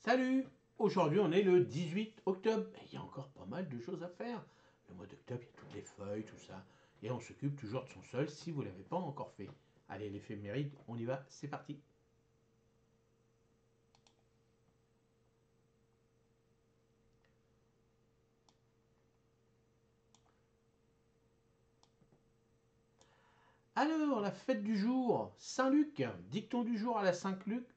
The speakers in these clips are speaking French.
Salut! Aujourd'hui, on est le 18 octobre. Et il y a encore pas mal de choses à faire. Le mois d'octobre, il y a toutes les feuilles, tout ça. Et on s'occupe toujours de son sol si vous ne l'avez pas encore fait. Allez, l'éphéméride, on y va, c'est parti. Alors, la fête du jour, Saint-Luc, dicton du jour à la Saint-Luc.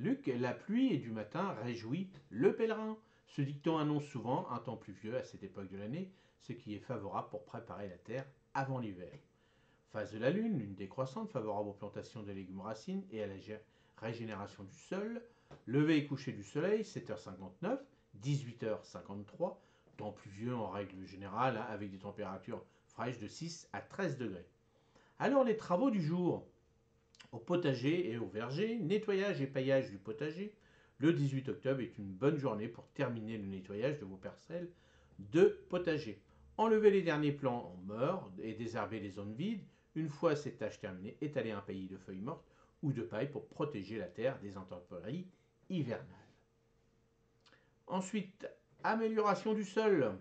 Luc, la pluie et du matin réjouit le pèlerin. Ce dicton annonce souvent un temps pluvieux à cette époque de l'année, ce qui est favorable pour préparer la terre avant l'hiver. Phase de la Lune, lune décroissante, favorable aux plantations de légumes racines et à la régénération du sol. Lever et coucher du soleil, 7h59, 18h53. Temps pluvieux en règle générale, avec des températures fraîches de 6 à 13 degrés. Alors les travaux du jour, au potager et au verger, nettoyage et paillage du potager. Le 18 octobre est une bonne journée pour terminer le nettoyage de vos parcelles de potager. Enlever les derniers plants morts et désherber les zones vides. Une fois cette tâche terminée, étaler un paillis de feuilles mortes ou de paille pour protéger la terre des intempéries hivernales. Ensuite, amélioration du sol.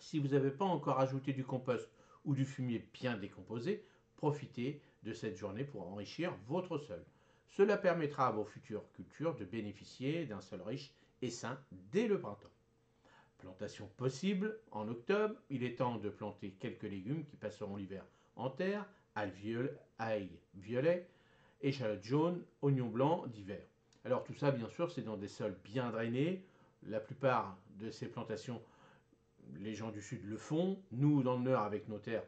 Si vous n'avez pas encore ajouté du compost ou du fumier bien décomposé, profitez de cette journée pour enrichir votre sol. Cela permettra à vos futures cultures de bénéficier d'un sol riche et sain dès le printemps. Plantation possible en octobre, il est temps de planter quelques légumes qui passeront l'hiver en terre, ail violet, échalotes jaunes, oignons blancs d'hiver. Alors tout ça, bien sûr, c'est dans des sols bien drainés. La plupart de ces plantations, les gens du sud le font. Nous, dans le nord, avec nos terres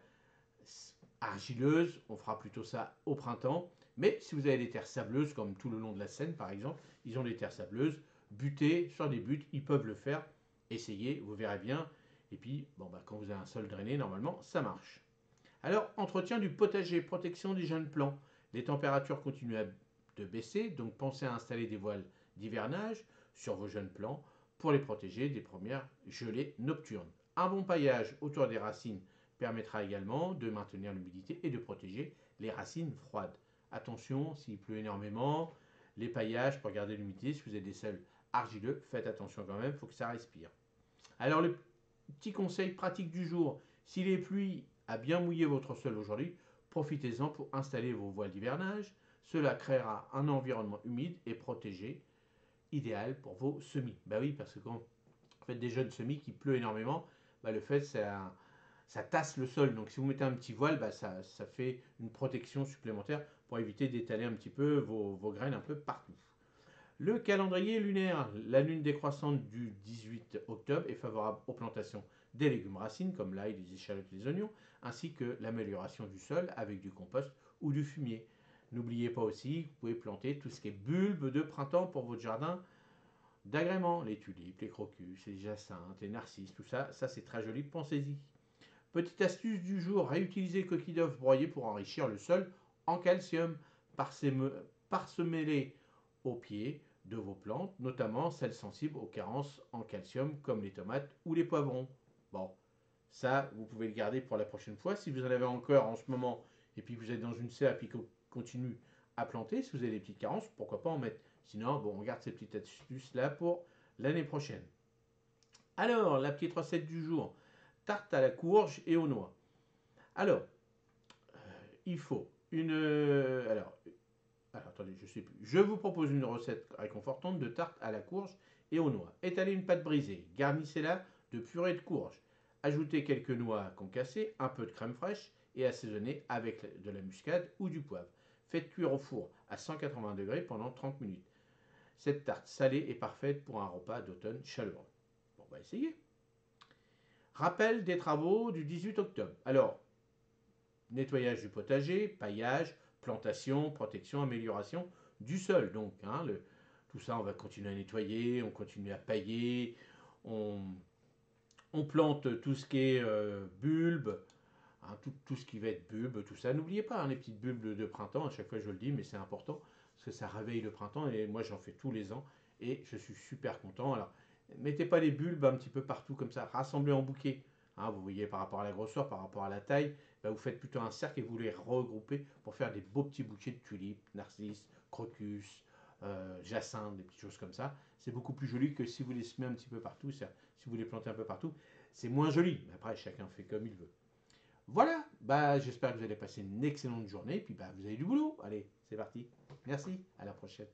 argileuses, on fera plutôt ça au printemps. Mais si vous avez des terres sableuses, comme tout le long de la Seine par exemple, ils ont des terres sableuses, butez sur des buttes, ils peuvent le faire. Essayez, vous verrez bien. Et puis, quand vous avez un sol drainé, normalement, ça marche. Alors, entretien du potager, protection des jeunes plants. Les températures continuent de baisser, donc pensez à installer des voiles d'hivernage sur vos jeunes plants pour les protéger des premières gelées nocturnes. Un bon paillage autour des racines permettra également de maintenir l'humidité et de protéger les racines froides. Attention, s'il pleut énormément, les paillages pour garder l'humidité, si vous avez des sols argileux, faites attention quand même, il faut que ça respire. Alors le petit conseil pratique du jour, si les pluies a bien mouillé votre sol aujourd'hui, profitez-en pour installer vos voiles d'hivernage. Cela créera un environnement humide et protégé, idéal pour vos semis. Bah oui, parce que quand vous faites des jeunes semis qui pleut énormément, le fait ça tasse le sol. Donc si vous mettez un petit voile, ça fait une protection supplémentaire pour éviter d'étaler un petit peu vos graines un peu partout. Le calendrier lunaire, la lune décroissante du 18 octobre est favorable aux plantations des légumes racines comme l'ail, les échalotes et les oignons, ainsi que l'amélioration du sol avec du compost ou du fumier. N'oubliez pas aussi que vous pouvez planter tout ce qui est bulbes de printemps pour votre jardin d'agrément, les tulipes, les crocus, les jacinthes, les narcisses, tout ça, ça c'est très joli, pensez-y. Petite astuce du jour, réutiliser coquilles d'œufs broyées pour enrichir le sol en calcium. Parsemez-les au pied de vos plantes, notamment celles sensibles aux carences en calcium comme les tomates ou les poivrons. Bon, ça, vous pouvez le garder pour la prochaine fois. Si vous en avez encore en ce moment et puis que vous êtes dans une serre et puis qu'on continue à planter, si vous avez des petites carences, pourquoi pas en mettre. Sinon, on garde ces petites astuces là pour l'année prochaine. Alors, la petite recette du jour, tarte à la courge et aux noix. Alors, il faut une. Alors, attendez, je sais plus. Je vous propose une recette réconfortante de tarte à la courge et aux noix. Étalez une pâte brisée, garnissez-la de purée de courge. Ajoutez quelques noix concassées, un peu de crème fraîche et assaisonnez avec de la muscade ou du poivre. Faites cuire au four à 180 degrés pendant 30 minutes. Cette tarte salée est parfaite pour un repas d'automne chaleureux. Bon, on va essayer. Rappel des travaux du 18 octobre. Alors, nettoyage du potager, paillage, plantation, protection, amélioration du sol. Donc, tout ça, on va continuer à nettoyer, on continue à pailler, on, on plante tout ce qui est bulbe, tout ce qui va être bulbe, tout ça. N'oubliez pas les petites bulbes de printemps, à chaque fois je le dis, mais c'est important, parce que ça réveille le printemps, et moi j'en fais tous les ans, et je suis super content. Alors, mettez pas les bulbes un petit peu partout comme ça, rassemblez en bouquet. Vous voyez par rapport à la grosseur, par rapport à la taille, vous faites plutôt un cercle et vous les regroupez pour faire des beaux petits bouquets de tulipes, narcisses, crocus, jacinthe, des petites choses comme ça. C'est beaucoup plus joli que si vous les semez un petit peu partout, si vous les plantez un peu partout. C'est moins joli, mais après chacun fait comme il veut. Voilà, j'espère que vous allez passer une excellente journée, puis vous avez du boulot. Allez, c'est parti. Merci, à la prochaine.